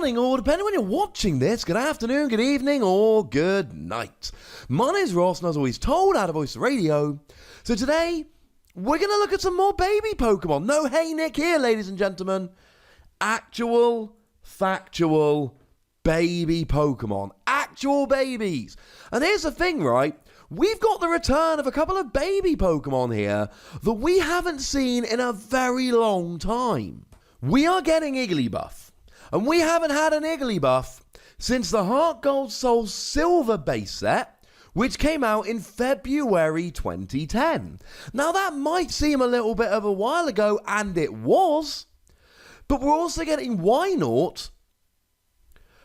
morning, or depending when you're watching this, good afternoon, good evening, or good night. My name's Ross, and as always told, out of Voice Radio. So today, we're going to look at some more baby Pokemon. No Hey Nick here, ladies and gentlemen. Actual, factual baby Pokemon. Actual babies. And here's the thing, right? We've got the return of a couple of baby Pokemon here that we haven't seen in a very long time. We are getting Igglybuff, and we haven't had an Igglybuff since the Heart Gold Soul Silver base set, which came out in February 2010. Now that might seem a little bit of a while ago, and it was, but we're also getting Wynaut,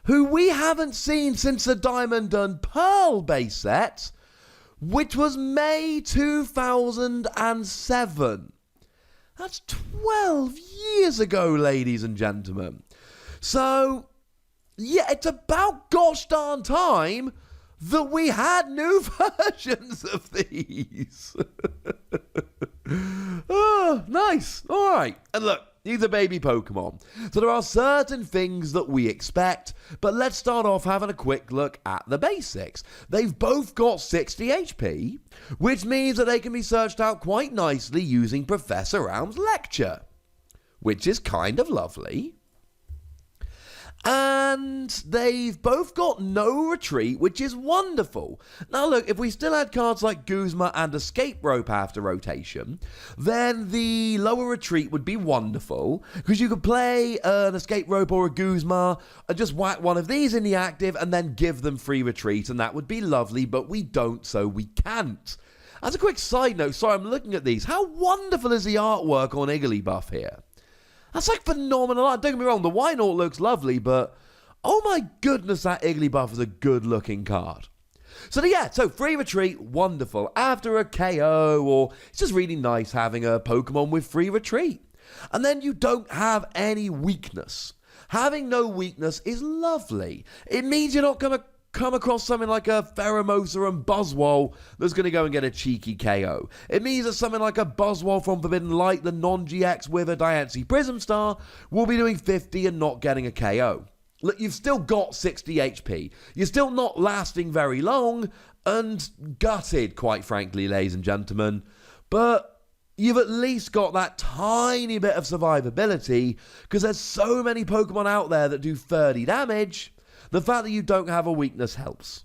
who we haven't seen since the Diamond and Pearl base set, which was May 2007. That's 12 years ago, ladies and gentlemen. So, yeah, it's about gosh darn time that we had new versions of these. Oh, nice. All right. And look, these are baby Pokemon. So there are certain things that we expect, but let's start off having a quick look at the basics. They've both got 60 HP, which means that they can be searched out quite nicely using Professor Elm's lecture, which is kind of lovely. And they've both got no retreat, which is wonderful. Now look, if we still had cards like Guzma and Escape Rope after rotation, then the lower retreat would be wonderful, because you could play an Escape Rope or a Guzma and just whack one of these in the active and then give them free retreat, and that would be lovely, but we don't, so we can't. As a quick side note, sorry, I'm looking at these. How wonderful is the artwork on Igglybuff here? That's like phenomenal art. Don't get me wrong, the Wynaut looks lovely, but oh my goodness, that Igglybuff is a good looking card. So yeah, so free retreat, wonderful. After a KO, or it's just really nice having a Pokemon with free retreat. And then you don't have any weakness. Having no weakness is lovely. It means you're not going to come across something like a Pheromosa and Buzzwole that's going to go and get a cheeky KO. It means that something like a Buzzwole from Forbidden Light, the non-GX with a Diancie Prism Star, will be doing 50 and not getting a KO. Look, you've still got 60 HP. You're still not lasting very long, and gutted, quite frankly, ladies and gentlemen. But you've at least got that tiny bit of survivability, because there's so many Pokemon out there that do 30 damage. The fact that you don't have a weakness helps.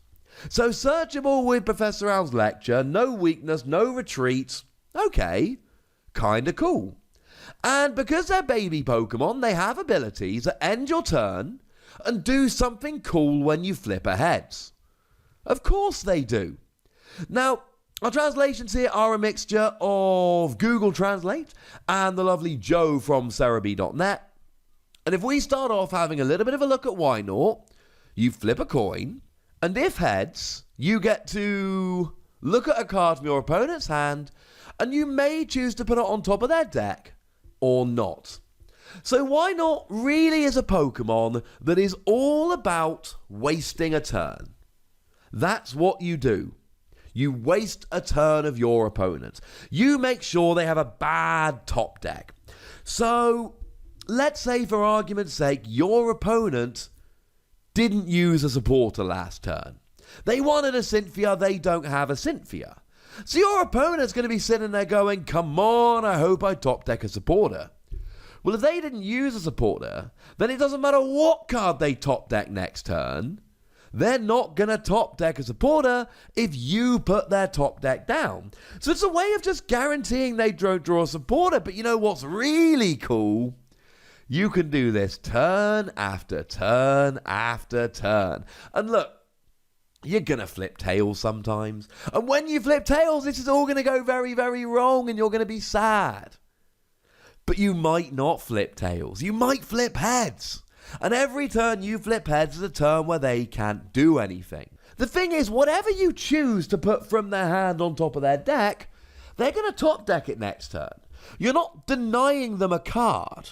So searchable with Professor Owl's lecture, no weakness, no retreat. Okay, kinda cool. And because they're baby Pokemon, they have abilities that end your turn and do something cool when you flip a heads. Of course they do. Now, our translations here are a mixture of Google Translate and the lovely Joe from Cerebi.net. And if we start off having a little bit of a look at Wynaut, you flip a coin, and if heads, you get to look at a card from your opponent's hand, and you may choose to put it on top of their deck, or not. So Wynaut really is a Pokemon that is all about wasting a turn. That's what you do. You waste a turn of your opponent. You make sure they have a bad top deck. So, let's say for argument's sake, your opponent didn't use a supporter last turn. They wanted a Cynthia, they don't have a Cynthia. So your opponent's going to be sitting there going, come on, I hope I top deck a supporter. Well, if they didn't use a supporter, then it doesn't matter what card they top deck next turn. They're not going to top deck a supporter if you put their top deck down. So it's a way of just guaranteeing they don't draw a supporter. But you know what's really cool? You can do this turn after turn after turn. And look, you're going to flip tails sometimes. And when you flip tails, this is all going to go very, very wrong and you're going to be sad. But you might not flip tails. You might flip heads. And every turn you flip heads is a turn where they can't do anything. The thing is, whatever you choose to put from their hand on top of their deck, they're going to top deck it next turn. You're not denying them a card.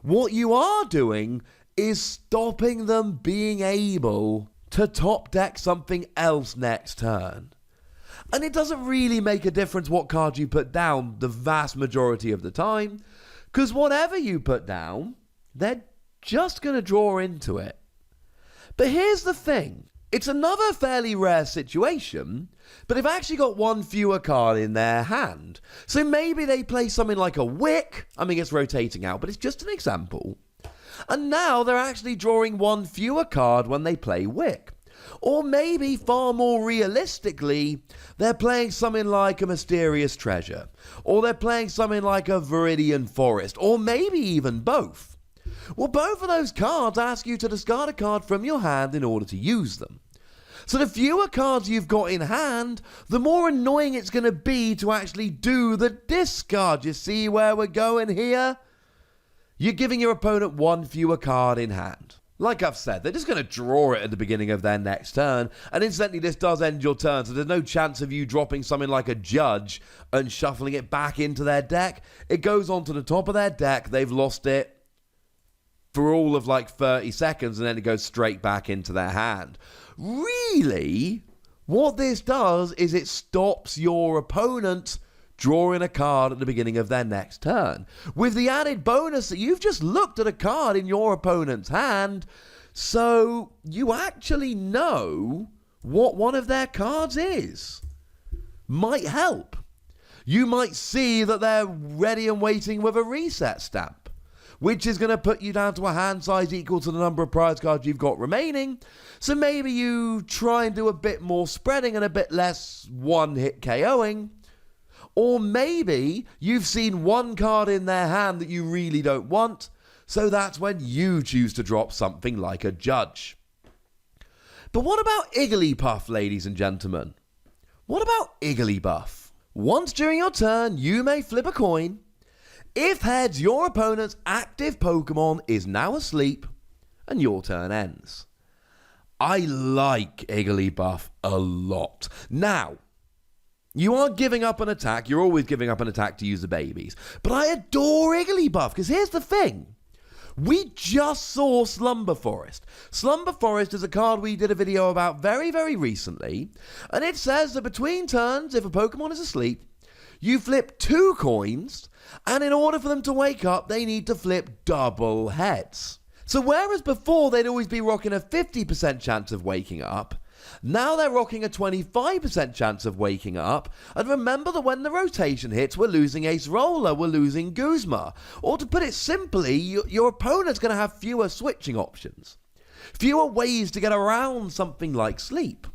What you are doing is stopping them being able to top deck something else next turn. And it doesn't really make a difference what card you put down the vast majority of the time, because whatever you put down, they're just going to draw into it. But here's the thing. It's another fairly rare situation, but they've actually got one fewer card in their hand. So maybe they play something like a Wick. I mean, it's rotating out, but it's just an example. And now they're actually drawing one fewer card when they play Wick. Or maybe, far more realistically, they're playing something like a Mysterious Treasure. Or they're playing something like a Viridian Forest. Or maybe even both. Well, both of those cards ask you to discard a card from your hand in order to use them. So the fewer cards you've got in hand, the more annoying it's going to be to actually do the discard. You see where we're going here? You're giving your opponent one fewer card in hand. Like I've said, they're just going to draw it at the beginning of their next turn, and incidentally this does end your turn, so there's no chance of you dropping something like a Judge and shuffling it back into their deck. It goes onto the top of their deck, they've lost it for all of like 30 seconds, and then it goes straight back into their hand. Really, what this does is it stops your opponent drawing a card at the beginning of their next turn, with the added bonus that you've just looked at a card in your opponent's hand, so you actually know what one of their cards is. Might help. You might see that they're ready and waiting with a reset stamp, which is going to put you down to a hand size equal to the number of prize cards you've got remaining. So maybe you try and do a bit more spreading and a bit less one-hit KOing. Or maybe you've seen one card in their hand that you really don't want, so that's when you choose to drop something like a Judge. But what about Igglybuff, ladies and gentlemen? What about Igglybuff? Once during your turn, you may flip a coin. If heads, your opponent's active Pokemon is now asleep, and your turn ends. I like Igglybuff a lot. Now, you are giving up an attack. You're always giving up an attack to use the babies. But I adore Igglybuff, because here's the thing. We just saw Slumber Forest. Slumber Forest is a card we did a video about very, very recently. And it says that between turns, if a Pokemon is asleep, you flip 2 coins, and in order for them to wake up, they need to flip double heads. So whereas before they'd always be rocking a 50% chance of waking up, now they're rocking a 25% chance of waking up. And remember that when the rotation hits, we're losing Ace Roller, we're losing Guzma. Or to put it simply, your opponent's going to have fewer switching options, fewer ways to get around something like sleep.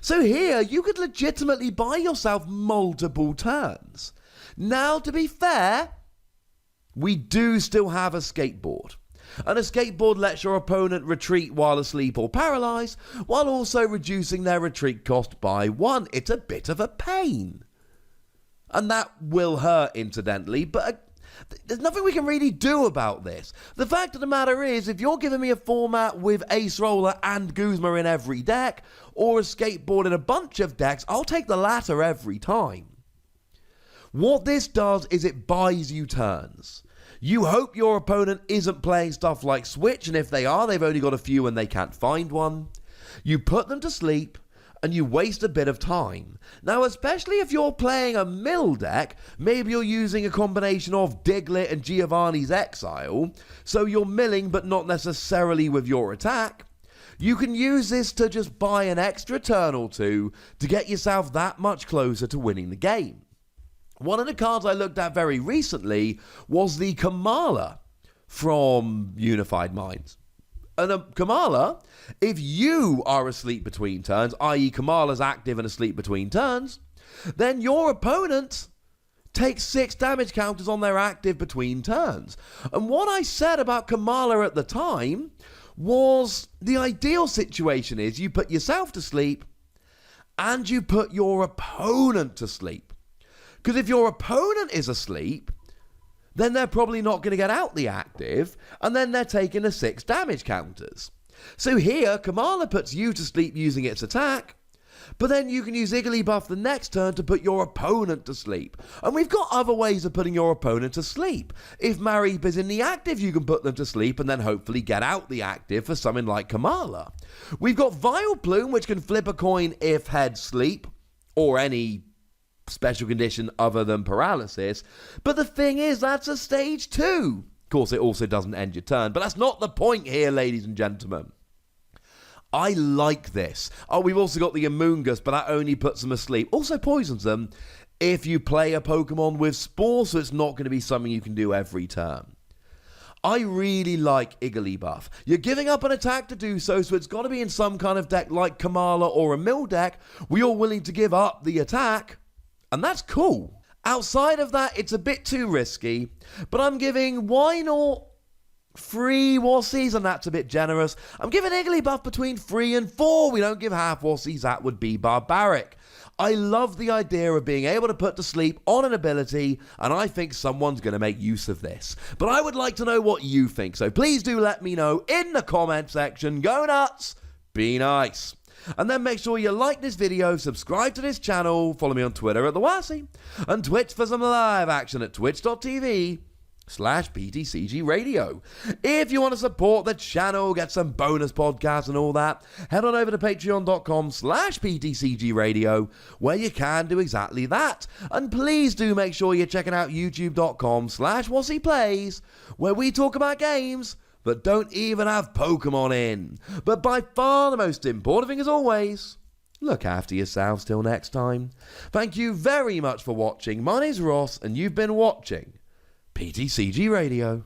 So here, you could legitimately buy yourself multiple turns. Now, to be fair, we do still have a skateboard. And a skateboard lets your opponent retreat while asleep or paralyzed, while also reducing their retreat cost by 1. It's a bit of a pain. And that will hurt, incidentally, but there's nothing we can really do about this. The fact of the matter is, if you're giving me a format with Ace Roller and Guzma in every deck, or a skateboard in a bunch of decks, I'll take the latter every time. What this does is it buys you turns. You hope your opponent isn't playing stuff like Switch, and if they are, they've only got a few and they can't find one. You put them to sleep, and you waste a bit of time. Now, especially if you're playing a mill deck, maybe you're using a combination of Diglett and Giovanni's Exile, so you're milling but not necessarily with your attack. You can use this to just buy an extra turn or two to get yourself that much closer to winning the game. One of the cards I looked at very recently was the Kamala from Unified Minds. And Kamala, if you are asleep between turns, i.e. Kamala's active and asleep between turns, then your opponent takes 6 damage counters on their active between turns. And what I said about Kamala at the time was the ideal situation is you put yourself to sleep and you put your opponent to sleep. Because if your opponent is asleep, then they're probably not going to get out the active, and then they're taking the 6 damage counters. So here, Kamala puts you to sleep using its attack, but then you can use Igglybuff the next turn to put your opponent to sleep. And we've got other ways of putting your opponent to sleep. If Mareep is in the active, you can put them to sleep and then hopefully get out the active for something like Kamala. We've got Vileplume, which can flip a coin if heads sleep, or any special condition other than paralysis. But the thing is, that's a stage 2. course, it also doesn't end your turn, but that's not the point here, ladies and gentlemen. I like this. Oh, we've also got the Amoonguss, but that only puts them asleep. Also poisons them if you play a Pokemon with Spore, so it's not going to be something you can do every turn. I really like Igglybuff. You're giving up an attack to do so, so it's got to be in some kind of deck like Kamala or a Mill deck where you're willing to give up the attack, and that's cool. Outside of that, it's a bit too risky, but I'm giving Wynaut 3 Wassies, and that's a bit generous. I'm giving Igglybuff between 3 and 4. We don't give half Wassies, that would be barbaric. I love the idea of being able to put to sleep on an ability, and I think someone's going to make use of this. But I would like to know what you think, so please do let me know in the comment section. Go nuts, be nice. And then make sure you like this video, subscribe to this channel, follow me on Twitter at The Wassie, and Twitch for some live action at twitch.tv/PTCGRadio. If you want to support the channel, get some bonus podcasts and all that, head on over to patreon.com/PTCGRadio, where you can do exactly that. And please do make sure you're checking out youtube.com/WassiePlays, where we talk about games that don't even have Pokemon in. But by far the most important thing, as always, look after yourselves till next time. Thank you very much for watching. My name's Ross, and you've been watching PTCG Radio.